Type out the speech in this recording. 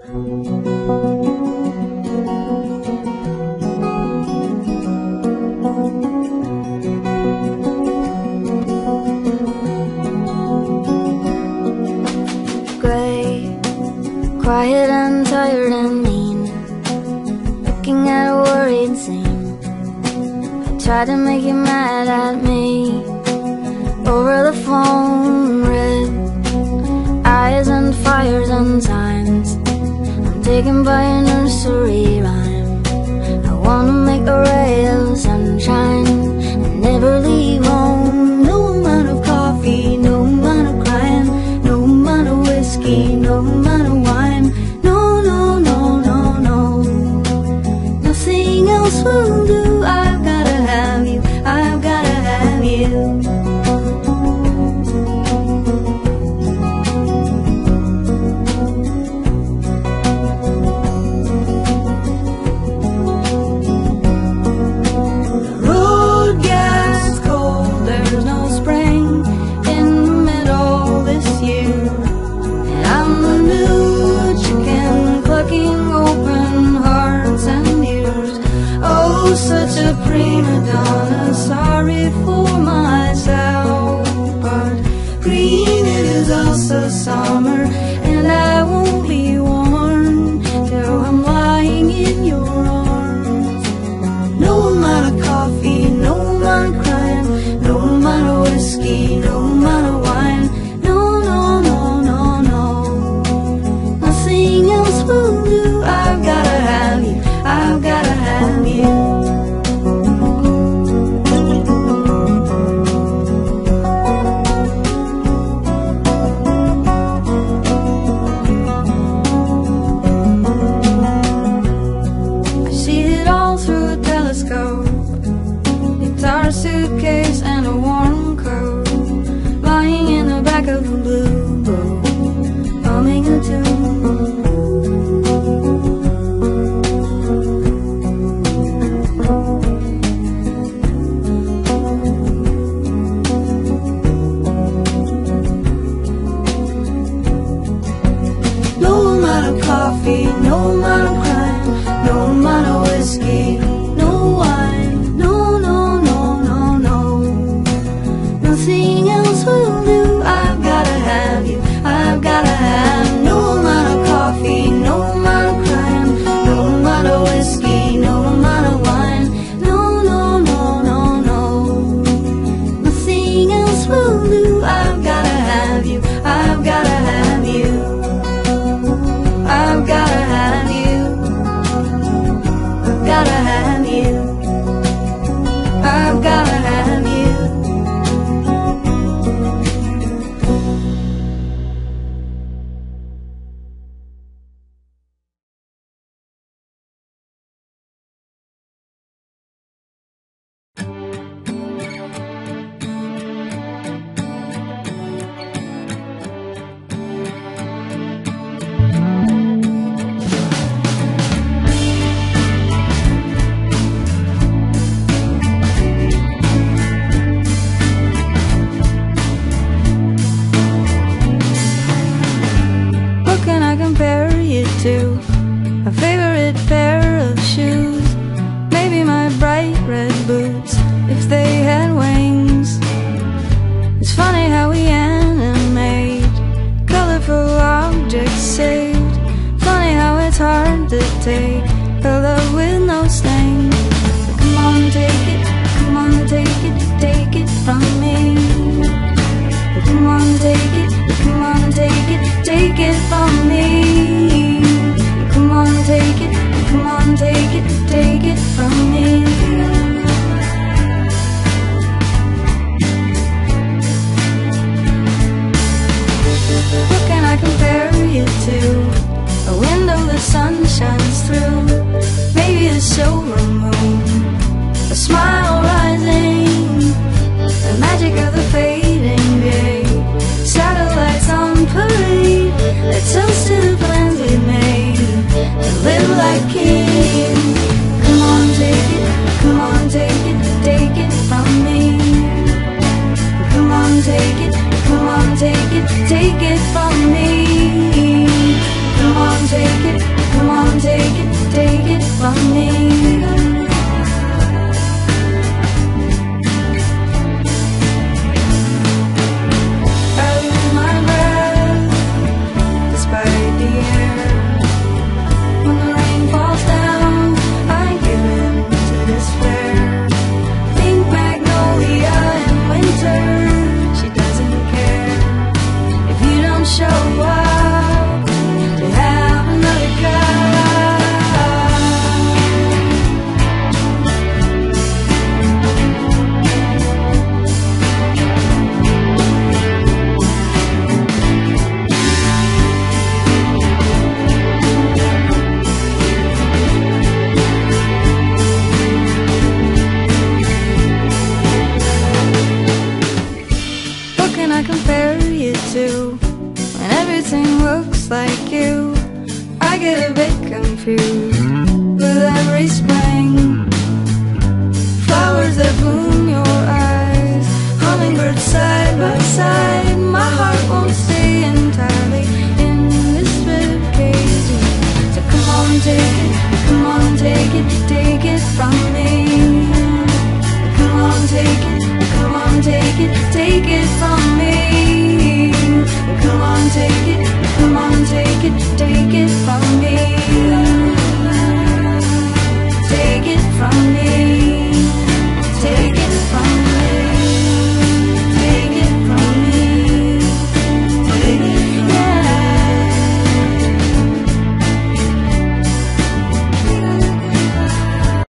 Gray, quiet and tired and mean, looking at a worried scene. I tried to make you mad at me over the phone. Red eyes and fires and signs, I'm taken by a nursery rhyme. I wanna make a ray of sunshine and never leave home. No amount of coffee, no amount of crying, no amount of whiskey, no amount of wine. No, no, no, no, no, nothing else will do. I've gotta have you, I've gotta have you. Such a prima donna, sorry for myself, but green it is also summer, and I won't be warm till I'm lying in your arms. No amount of coffee, no amount of crying, no amount of whiskey, no amount of wine. No, no, no, no, no, nothing else will do. I've gotta have you, I've gotta have you. Guitar, suitcase, and a warm coat, lying in the back of the blue boat, humming a tune. No amount of coffee, no amount of crime, no amount of whiskey, no wine. No, no, no, no, no, nothing else will do. I've gotta have you, I've gotta have. No amount of coffee, no amount of crime, no amount of whiskey, no amount of wine. No, no, no, no, no, nothing else will do. I've gotta have you, I've gotta have you, I've gotta have you, I've gotta have you, I've gotta have you. Compare you to a favorite pair of shoes, maybe my bright red boots if they had wings. It's funny how we animate colorful objects saved. Funny how it's hard to take a love with no stain. But come on, take it, come on, take it from me. But come on, take it, come on, take it from me. Come on, take it, come on, take it from me. What can I compare you to? A window the sun shines through, maybe the silver moon, a smile rising, the magic of the fading day. Satellites on parade, let's toast to the plans we made and live like kings. Come on, take it, come on, take it from me. Come on, take it, come on, take it from me. Come on, take it, come on, take it from me. I compare you to when everything looks like you. I get a bit confused with every spring. Flowers that bloom your eyes, hummingbirds side by side. My heart won't stay entirely in this rib cage. So come on, take it from me. Come on, take it from me.